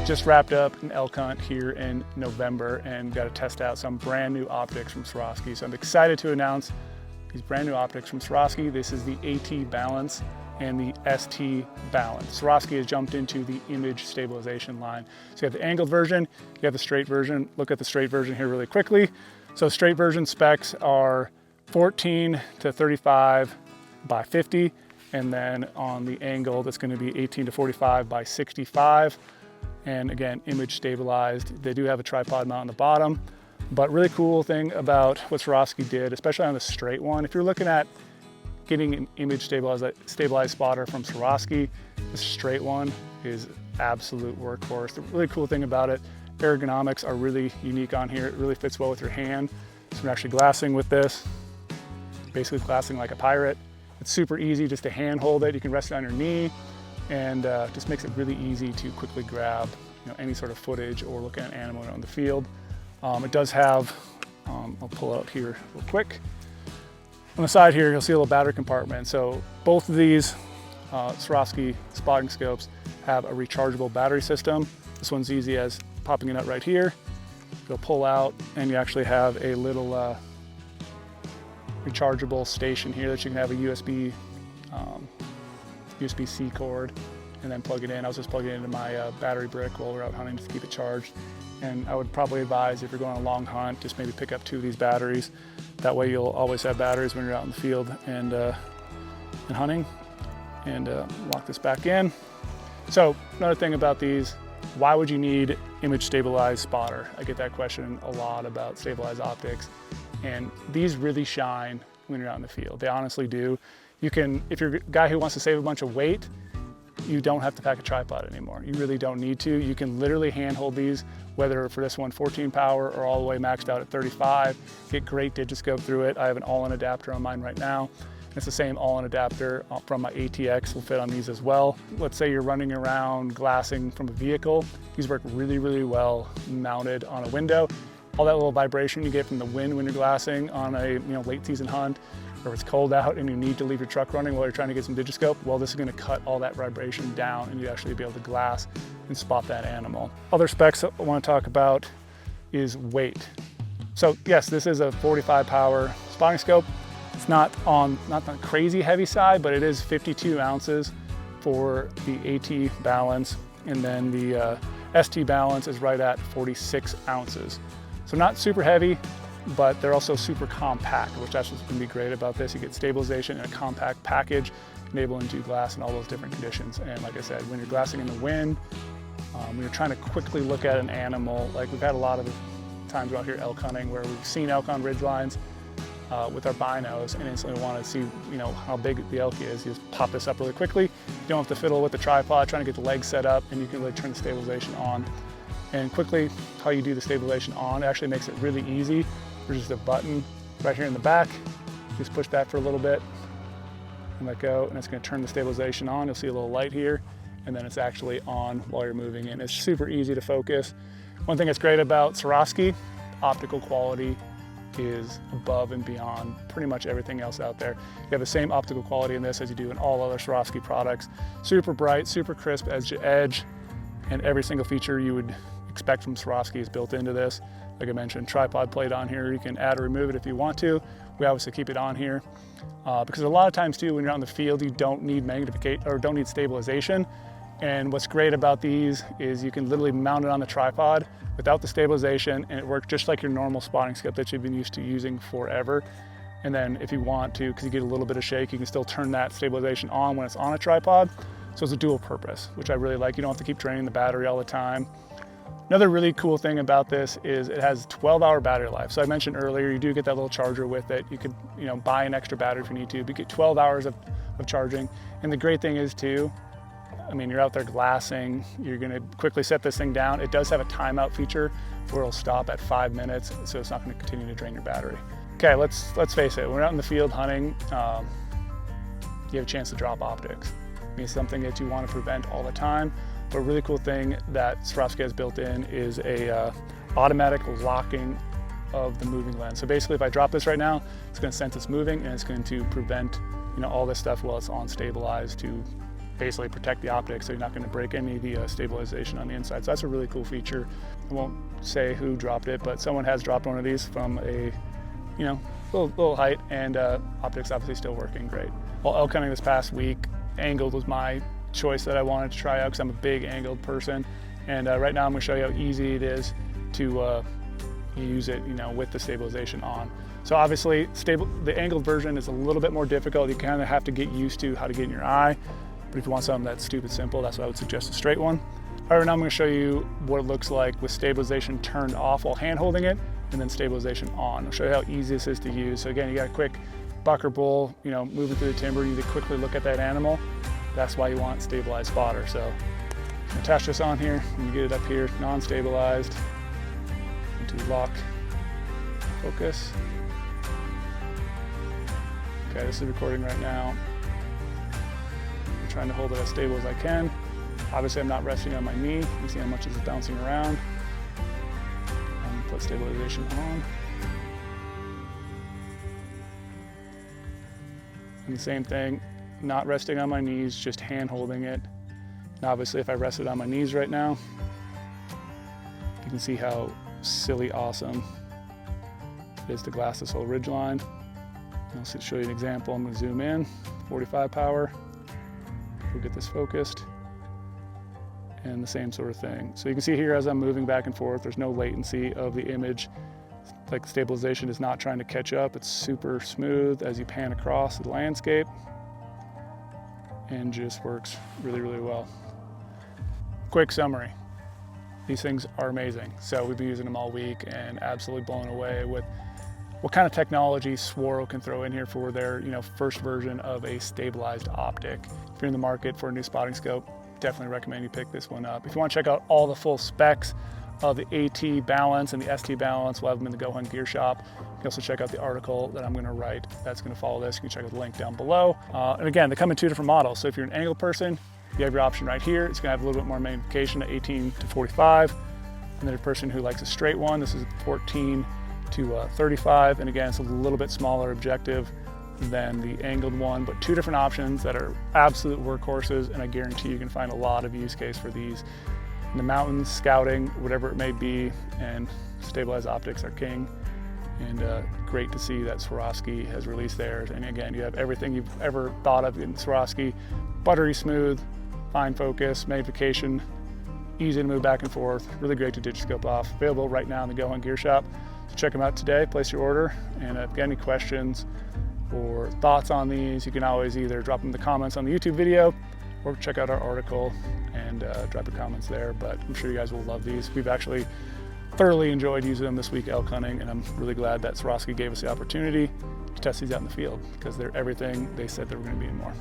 just wrapped up an elk hunt here in November and got to test out some brand new optics from Swarovski. So I'm excited to announce these brand new optics from Swarovski. This is the AT Balance and the ST Balance. Swarovski has jumped into the image stabilization line. So you have the angled version, you have the straight version. Look at the straight version here really quickly. So straight version specs are 14 to 35 by 50. And then on the angled, it's going to be 18 to 45 by 65. And again, image stabilized. They do have a tripod mount on the bottom, but really cool thing about what Swarovski did, especially on the straight one, if you're looking at getting an image stabilized spotter from Swarovski, the straight one is absolute workhorse. The really cool thing about it, ergonomics are really unique on here. It really fits well with your hand. So we're actually glassing with this, basically glassing like a pirate. It's super easy just to hand hold it. You can rest it on your knee, and just makes it really easy to quickly grab any sort of footage or look at an animal on the field. It does have, I'll pull out here real quick. On the side here, you'll see a little battery compartment. So both of these Swarovski spotting scopes have a rechargeable battery system. This one's easy as popping a nut right here. You'll pull out and you actually have a little rechargeable station here that you can have a USB-C cord and then plug it in. I was just plugging it into my battery brick while we're out hunting to keep it charged. And I would probably advise, if you're going on a long hunt, just maybe pick up 2 of these batteries. That way you'll always have batteries when you're out in the field and hunting. And lock this back in. So another thing about these, why would you need image stabilized spotter? I get that question a lot about stabilized optics. And these really shine when you're out in the field. They honestly do. You can, if you're a guy who wants to save a bunch of weight, you don't have to pack a tripod anymore. You really don't need to. You can literally handhold these, whether for this one 14 power or all the way maxed out at 35. Get great digiscope through it. I have an all-in adapter on mine right now. It's the same all-in adapter from my ATX will fit on these as well. Let's say you're running around glassing from a vehicle. These work really, really well mounted on a window. All that little vibration you get from the wind when you're glassing on a late season hunt, or it's cold out and you need to leave your truck running while you're trying to get some digiscope, well, this is going to cut all that vibration down and you actually be able to glass and spot that animal. Other specs I want to talk about is weight. So yes, this is a 45 power spotting scope. It's not the crazy heavy side, but it is 52 ounces for the AT Balance, and then the ST Balance is right at 46 ounces. So not super heavy, but they're also super compact, which that's what's going to be great about this. You get stabilization in a compact package, enabling to glass in all those different conditions. And like I said, when you're glassing in the wind, when you're trying to quickly look at an animal, like we've had a lot of times out here elk hunting where we've seen elk on ridge lines with our binos and instantly want to see how big the elk is. You just pop this up really quickly. You don't have to fiddle with the tripod trying to get the legs set up, and you can really turn the stabilization on. And quickly, how you do the stabilization on actually makes it really easy. There's just a button right here in the back. Just push that for a little bit and let go, and it's going to turn the stabilization on. You'll see a little light here, and then it's actually on while you're moving in. It's super easy to focus. One thing that's great about Swarovski, optical quality is above and beyond pretty much everything else out there. You have the same optical quality in this as you do in all other Swarovski products. Super bright, super crisp edge to edge, and every single feature you would expect from Swarovski is built into this. Like I mentioned, tripod plate on here. You can add or remove it if you want to. We obviously keep it on here because a lot of times too, when you're out in the field, you don't need magnification or don't need stabilization. And what's great about these is you can literally mount it on the tripod without the stabilization, and it works just like your normal spotting scope that you've been used to using forever. And then if you want to, because you get a little bit of shake, you can still turn that stabilization on when it's on a tripod. So it's a dual purpose, which I really like. You don't have to keep draining the battery all the time. Another really cool thing about this is it has 12-hour battery life. So I mentioned earlier, you do get that little charger with it. You could buy an extra battery if you need to, but you get 12 hours of charging. And the great thing is too, I mean, you're out there glassing, you're gonna quickly set this thing down. It does have a timeout feature where it'll stop at 5 minutes, so it's not gonna continue to drain your battery. Okay, let's face it, when we're out in the field hunting, you have a chance to drop optics. I mean, it's something that you wanna prevent all the time, but a really cool thing that Swarovski has built in is a automatic locking of the moving lens. So basically, if I drop this right now, it's gonna sense it's moving and it's going to prevent all this stuff while it's on stabilized to basically protect the optics so you're not going to break any of the stabilization on the inside. So that's a really cool feature. I won't say who dropped it, but someone has dropped one of these from a, little height, and optics obviously still working great. Well, elk hunting this past week, angled was my choice that I wanted to try out because I'm a big angled person. And right now I'm going to show you how easy it is to use it, with the stabilization on. So obviously the angled version is a little bit more difficult. You kind of have to get used to how to get in your eye. But if you want something that's stupid simple, that's what I would suggest, a straight one. All right, now I'm going to show you what it looks like with stabilization turned off while hand holding it, and then stabilization on. I'll show you how easy this is to use. So again, you got a quick buck or bull, moving through the timber, you need to quickly look at that animal. That's why you want stabilized spotter. So attach this on here, and you get it up here, non-stabilized, into lock, focus. Okay, this is recording right now. I'm trying to hold it as stable as I can. Obviously, I'm not resting on my knee. You can see how much it's bouncing around. I'm gonna put stabilization on. And the same thing, not resting on my knees, just hand holding it. And obviously, if I rested on my knees right now, you can see how silly awesome it is to glass this whole ridge line. I'll show you an example. I'm going to zoom in, 45 power. We'll get this focused. And the same sort of thing. So you can see here as I'm moving back and forth, there's no latency of the image. Like stabilization is not trying to catch up. It's super smooth as you pan across the landscape, and just works really, really well. Quick summary. These things are amazing. So we've been using them all week and absolutely blown away with what kind of technology Swaro can throw in here for their first version of a stabilized optic. If you're in the market for a new spotting scope, definitely recommend you pick this one up. If you want to check out all the full specs of the AT balance and the ST balance, we'll have them in the Go Hunt Gear Shop. You can also check out the article that I'm going to write that's going to follow this. You can check out the link down below. And again, they come in two different models. So if you're an angle person, you have your option right here. It's going to have a little bit more magnification at 18 to 45. And then a person who likes a straight one, this is 14 to 35. And again, it's a little bit smaller objective than the angled one, but two different options that are absolute workhorses, and I guarantee you can find a lot of use case for these in the mountains, scouting, whatever it may be, and stabilized optics are king. And great to see that Swarovski has released theirs. And again, you have everything you've ever thought of in Swarovski: buttery smooth, fine focus, magnification, easy to move back and forth, really great to digiscope off. Available right now in the Go Hunt Gear Shop. So check them out today, place your order, and if you got any questions or thoughts on these, you can always either drop them in the comments on the YouTube video or check out our article and drop your comments there. But I'm sure you guys will love these. We've actually thoroughly enjoyed using them this week elk hunting, and I'm really glad that Swarovski gave us the opportunity to test these out in the field because they're everything they said they were going to be and more.